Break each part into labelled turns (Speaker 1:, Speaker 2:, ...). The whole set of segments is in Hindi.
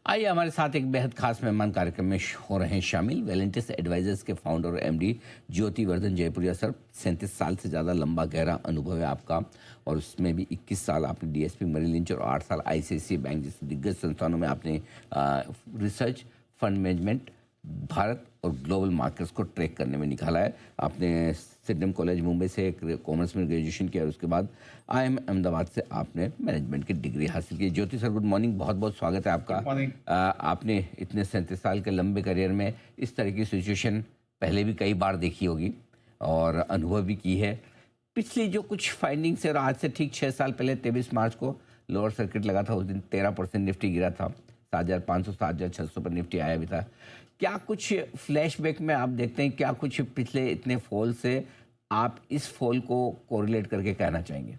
Speaker 1: आइए हमारे साथ एक बेहद खास मेहमान कार्यक्रम में हो रहे हैं शामिल। वेलेंटिस एडवाइजर्स के फाउंडर और एमडी ज्योति वर्धन जयपुरिया सर। 37 साल से ज़्यादा लंबा गहरा अनुभव है आपका, और उसमें भी 21 साल आपने डीएसपी मरीन लिंच और 8 साल आईसीआईसीआई बैंक जैसे दिग्गज संस्थानों में आपने रिसर्च, फंड मैनेजमेंट, भारत और ग्लोबल मार्केट्स को ट्रैक करने में निकाला है। आपने सिडनम कॉलेज मुंबई से कॉमर्स में ग्रेजुएशन किया और उसके बाद आईआईएम अहमदाबाद से आपने मैनेजमेंट की डिग्री हासिल की। ज्योति सर, गुड मॉर्निंग, बहुत बहुत स्वागत है आपका।
Speaker 2: Good morning.
Speaker 1: आपने इतने 37 साल के लंबे करियर में इस तरह की सिचुएशन पहले भी कई बार देखी होगी और अनुभव भी की है। पिछली जो कुछ फाइंडिंग्स है, और आज से ठीक 6 साल पहले 23 मार्च को लोअर सर्किट लगा था, उस दिन 13% निफ्टी गिरा था, 7,500 7,600 पर निफ्टी आया भी था। क्या कुछ फ्लैशबैक में आप देखते हैं, क्या कुछ पिछले इतने फॉल से आप इस फॉल को कोरिलेट करके कहना चाहेंगे?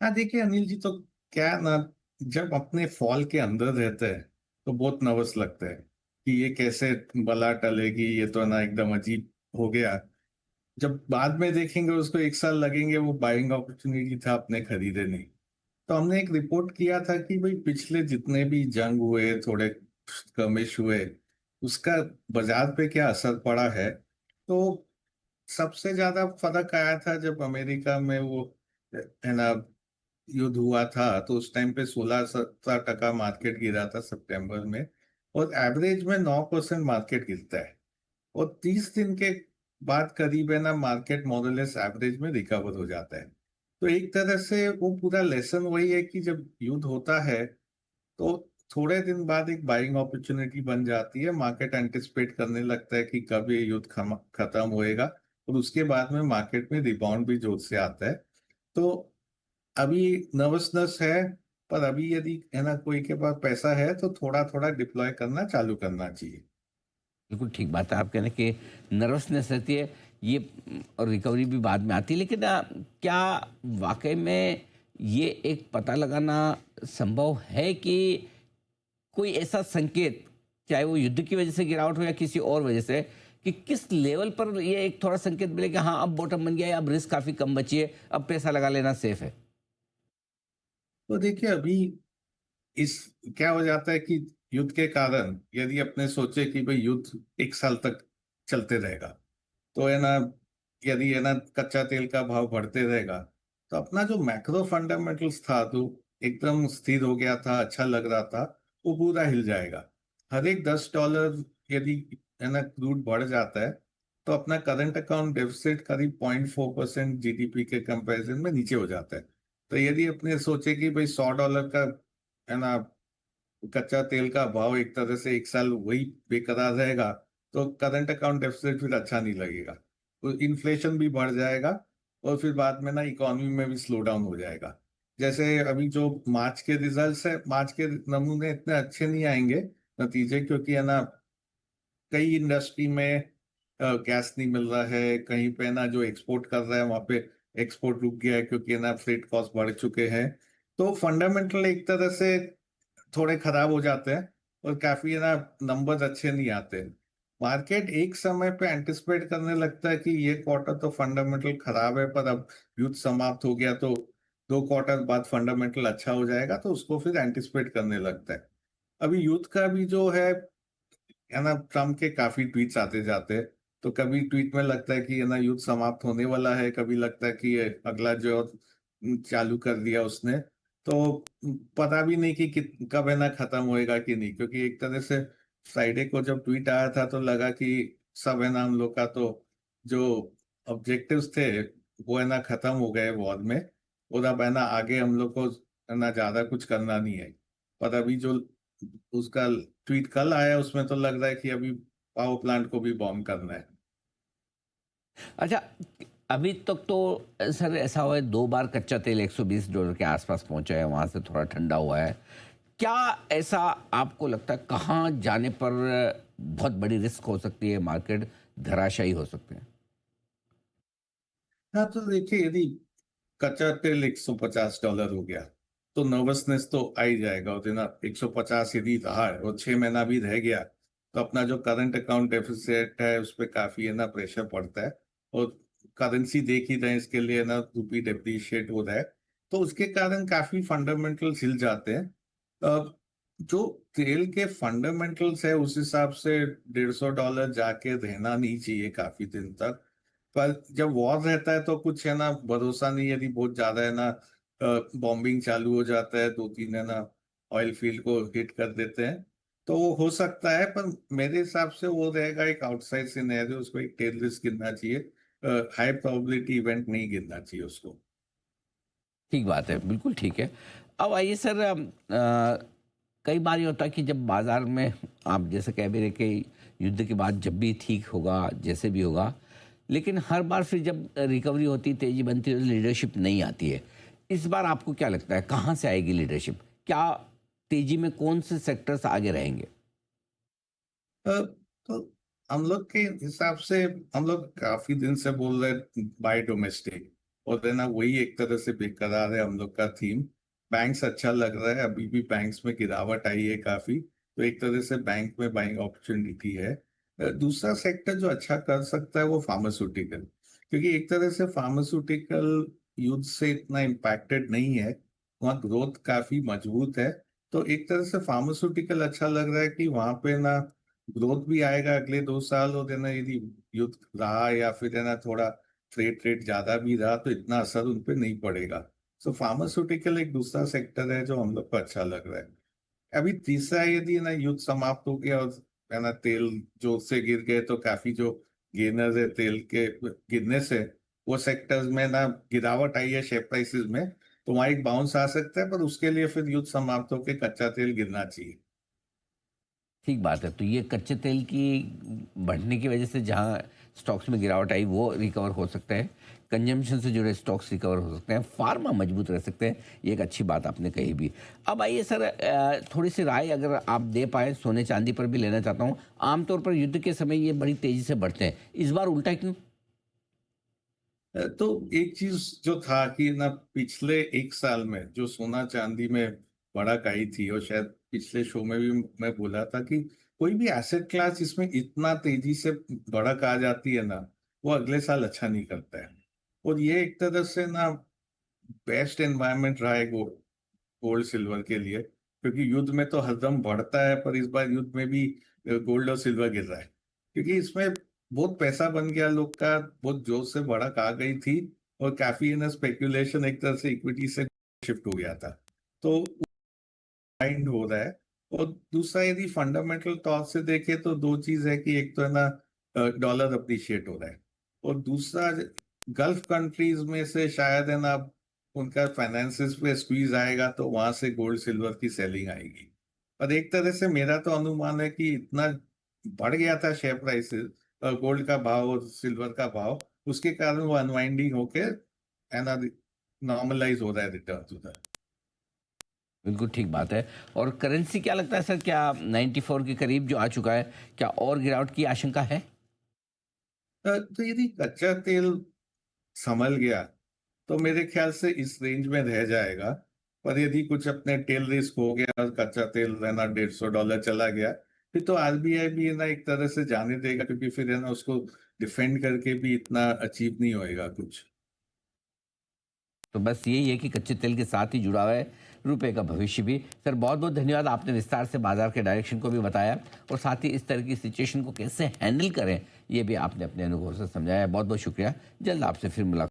Speaker 2: हाँ, देखिए अनिल जी, तो क्या है ना, जब अपने फॉल के अंदर रहते हैं तो बहुत नर्वस लगता है कि ये कैसे बला टलेगी, ये तो ना एकदम अजीब हो गया। जब बाद में देखेंगे उसको 1 साल लगेंगे, वो बाइंग अपॉर्चुनिटी था, अपने खरीदे नहीं। तो हमने एक रिपोर्ट किया था कि भाई पिछले जितने भी जंग हुए, थोड़े skirmish हुए, उसका बाजार पे क्या असर पड़ा है। तो सबसे ज्यादा फर्क आया था जब अमेरिका में वो है ना युद्ध हुआ था, तो उस टाइम पे 16-17% मार्केट गिरा था सितंबर में। और एवरेज में 9% मार्केट गिरता है। और 30 दिन के बाद करीब है ना, मार्केट मॉडलेस एवरेज में रिकवर हो जाता है। तो एक तरह से वो पूरा लेसन वही है कि जब युद्ध होता है तो थोड़े दिन बाद एक बाइंग अपॉर्चुनिटी बन जाती है। मार्केट एंटिसिपेट करने लगता है कि कब ये युद्ध खत्म होएगा, और उसके बाद में मार्केट में रिबाउंड भी जोर से आता है। तो अभी नर्वसनेस है, पर अभी यदि है ना कोई के पास पैसा है तो थोड़ा थोड़ा डिप्लॉय करना चालू करना चाहिए।
Speaker 1: बिल्कुल ठीक बात है, आप कहने कि नर्वसनेस रहती है ये, और रिकवरी भी बाद में आती है। लेकिन क्या वाकई में ये एक पता लगाना संभव है कि कोई ऐसा संकेत, चाहे वो युद्ध की वजह से गिरावट हो या किसी और वजह से, कि किस लेवल पर ये एक थोड़ा संकेत मिले कि हाँ अब बॉटम बन गया है, अब रिस्क काफ़ी कम बची है, अब पैसा लगा लेना सेफ है?
Speaker 2: तो देखिए अभी इस क्या हो जाता है कि युद्ध के कारण यदि अपने सोचे कि भाई युद्ध 1 साल तक चलते रहेगा, तो है ना, यदि है ना कच्चा तेल का भाव बढ़ते रहेगा, तो अपना जो मैक्रो फंडामेंटल्स था तो एकदम स्थिर हो गया था, अच्छा लग रहा था, वो पूरा हिल जाएगा। हर एक $10 यदि है ना क्रूड बढ़ जाता है, तो अपना करंट अकाउंट डेफिसिट करीब 0.4% जीडीपी के कंपैरिजन में नीचे हो जाता है। तो यदि अपने सोचे कि भाई $100 का है ना कच्चा तेल का भाव एक तरह से 1 साल वही बेकरार रहेगा, तो करंट अकाउंट डेफिसिट फिर अच्छा नहीं लगेगा। तो इन्फ्लेशन भी बढ़ जाएगा, और फिर बाद में ना इकोनॉमी में भी स्लो डाउन हो जाएगा। जैसे अभी जो मार्च के रिजल्ट्स है, मार्च के नमूने इतने अच्छे नहीं आएंगे नतीजे, क्योंकि है ना कई इंडस्ट्री में गैस नहीं मिल रहा है, कहीं पे ना जो एक्सपोर्ट कर रहा है वहां पे एक्सपोर्ट रुक गया है, क्योंकि ना फ्रेट कॉस्ट बढ़ चुके हैं। तो फंडामेंटल एक तरह से थोड़े खराब हो जाते हैं, और काफी है ना नंबर्स अच्छे नहीं आते। मार्केट एक समय पे एंटिसिपेट करने लगता है कि ये क्वार्टर तो फंडामेंटल खराब है, पर अब युद्ध समाप्त हो गया तो 2 क्वार्टर बाद फंडामेंटल अच्छा हो जाएगा, तो उसको फिर एंटिसिपेट करने लगता है। अभी युद्ध का भी जो है ना, ट्रम्प के काफी ट्वीट्स आते जाते हैं। तो कभी ट्वीट में लगता है कि है ना युद्ध समाप्त होने वाला है, कभी लगता है कि ये अगला जो चालू कर दिया उसने। तो पता भी नहीं कि कब है ना खत्म होएगा कि नहीं, क्योंकि एक तरह से फ्राइडे को जब ट्वीट आया था तो लगा कि सब है ना हम लोग का तो जो ऑब्जेक्टिव्स थे वो है ना खत्म हो गए वॉर में, और अब है ना आगे हम लोग को है ना ज्यादा कुछ करना नहीं है। पर अभी जो उसका ट्वीट कल आया उसमें तो लग रहा है कि अभी पावर प्लांट को भी बॉम्ब करना है।
Speaker 1: अच्छा, अभी तक तो सर ऐसा हुआ है, 2 बार कच्चा तेल $120 के आसपास पहुंचा है, वहां से थोड़ा ठंडा हुआ है। क्या ऐसा आपको लगता है कहाँ जाने पर बहुत बड़ी रिस्क हो सकती है, मार्केट धराशायी हो सकते हैं?
Speaker 2: हाँ, तो देखिए यदि कच्चा तेल $150 हो गया तो नर्वसनेस तो आ ही जाएगा। और ना 150 यदि रहा है और 6 महीना भी रह गया, तो अपना जो करंट अकाउंट डेफिसिट है उस पर काफी है ना प्रेशर पड़ता है। और करेंसी देख ही रहे हैं, इसके लिए ना रूपी डेप्रिशिएट हो रहा है, तो उसके कारण काफी फंडामेंटल्स हिल जाते हैं। जो तेल के फंडामेंटल्स है उस हिसाब से $150 जाके रहना नहीं चाहिए काफी दिन तक। पर जब वॉर रहता है तो कुछ है ना भरोसा नहीं, यदि बहुत ज्यादा है ना बॉम्बिंग चालू हो जाता है, दो तीन है ना ऑयल फील्ड को हिट कर देते हैं, तो वो हो सकता है। पर मेरे हिसाब से वो रहेगा एक आउटसाइड सिनेरियो, उसको एक टेल रिस्क गिनना चाहिए, हाई प्रोबेबिलिटी इवेंट नहीं गिनना चाहिए उसको।
Speaker 1: ठीक बात है, बिल्कुल ठीक है। अब आइए सर, कई बार ये होता है कि जब बाज़ार में आप जैसे कह भी रहे कि युद्ध के बाद जब भी ठीक होगा, जैसे भी होगा, लेकिन हर बार फिर जब रिकवरी होती, तेज़ी बनती है, तो लीडरशिप नहीं आती है। इस बार आपको क्या लगता है, कहाँ से आएगी लीडरशिप? क्या तेज़ी में कौन से सेक्टर्स आगे रहेंगे?
Speaker 2: तो हम लोग के हिसाब से हम लोग काफी दिन से बोल रहे हैं बाय डोमेस्टिक, और है ना वही एक तरह से बेकरार है हम लोग का थीम। बैंक्स अच्छा लग रहा है, अभी भी बैंक्स में गिरावट आई है काफी, तो एक तरह से बैंक में बाइंग अपॉर्चुनिटी है। दूसरा सेक्टर जो अच्छा कर सकता है वो फार्मास्यूटिकल, क्योंकि एक तरह से फार्मास्यूटिकल युद्ध से इतना इम्पैक्टेड नहीं है, वहाँ ग्रोथ काफी मजबूत है। तो एक तरह से फार्मास्यूटिकल अच्छा लग रहा है कि वहां पे ना ग्रोथ भी आएगा अगले 2 साल, और देना यदि युद्ध रहा या फिर देना थोड़ा फ्रेट रेट ज्यादा भी रहा तो इतना असर उन पे नहीं पड़ेगा। सो फार्मास्यूटिकल एक दूसरा सेक्टर है जो हम लोग को अच्छा लग रहा है। अभी तीसरा, यदि ना युद्ध समाप्त हो गया और है ना तेल जोर से गिर गए, तो काफी जो गेनर्स है तेल के गिरने से, वो सेक्टर्स में ना गिरावट आई है शेयर प्राइसेस में, तो वहां एक बाउंस आ सकता है, पर उसके लिए फिर युद्ध समाप्त होकर कच्चा तेल गिरना चाहिए।
Speaker 1: ठीक बात है। तो ये कच्चे तेल की बढ़ने की वजह से जहाँ स्टॉक्स में गिरावट आई वो रिकवर हो सकता है, कंजम्पशन से जुड़े स्टॉक्स रिकवर हो सकते हैं, फार्मा मजबूत रह सकते हैं। ये एक अच्छी बात आपने कही भी। अब आइए सर, थोड़ी सी राय अगर आप दे पाए, सोने चांदी पर भी लेना चाहता हूँ। आमतौर पर युद्ध के समय ये बड़ी तेजी से बढ़ते हैं, इस बार उल्टा क्यों?
Speaker 2: तो एक चीज जो था कि ना पिछले 1 साल में जो सोना चांदी में बढ़त आई थी, और शायद पिछले शो में भी मैं बोला था कि कोई भी एसेट क्लास इसमें इतना तेजी से बढ़त आ जाती है ना, वो अगले साल अच्छा नहीं करता है। और ये एक तरह से ना बेस्ट एनवायरनमेंट रहा है गोल्ड सिल्वर के लिए, क्योंकि युद्ध में तो हरदम बढ़ता है, पर इस बार युद्ध में भी गोल्ड और सिल्वर गिर रहा है, क्योंकि इसमें बहुत पैसा बन गया लोग का, बहुत जोर से बढ़त आ गई थी, और काफी ना स्पेकुलेशन एक तरह से इक्विटी से शिफ्ट हो गया था, तो माइंड हो रहा है। और दूसरा, यदि फंडामेंटल तौर से देखें तो दो चीज है कि एक तो है ना डॉलर अप्रिशिएट हो रहा है, और दूसरा गल्फ कंट्रीज में से शायद है ना उनका फाइनेंसिस पे स्क्वीज आएगा, तो वहां से गोल्ड सिल्वर की सेलिंग आएगी। पर एक तरह से मेरा तो अनुमान है कि इतना बढ़ गया था शेयर प्राइसेस, गोल्ड का भाव और सिल्वर का भाव, उसके कारण वो अनवाइंडिंग होके है ना नॉर्मलाइज हो रहा है रिटर्न उधर।
Speaker 1: बिल्कुल ठीक बात है। और करेंसी क्या लगता है सर, क्या 94 के करीब जो आ चुका है, क्या और गिरावट की आशंका है?
Speaker 2: तो यदि कच्चा तेल संभल गया तो मेरे ख्याल से इस रेंज में रह जाएगा। पर यदि कुछ अपने टेल रिस्क हो गया और कच्चा तेल रहना $150 चला गया, फिर तो आरबीआई भी है ना एक तरह से जाने देगा, क्योंकि फिर है ना उसको डिफेंड करके भी इतना अचीव नहीं होएगा कुछ।
Speaker 1: तो बस यही है कि कच्चे तेल के साथ ही जुड़ा हुआ है रुपए का भविष्य भी। सर बहुत बहुत धन्यवाद, आपने विस्तार से बाजार के डायरेक्शन को भी बताया, और साथ ही इस तरह की सिचुएशन को कैसे हैंडल करें ये भी आपने अपने अनुभव से समझाया। बहुत बहुत शुक्रिया। जल्द आपसे फिर मुलाकात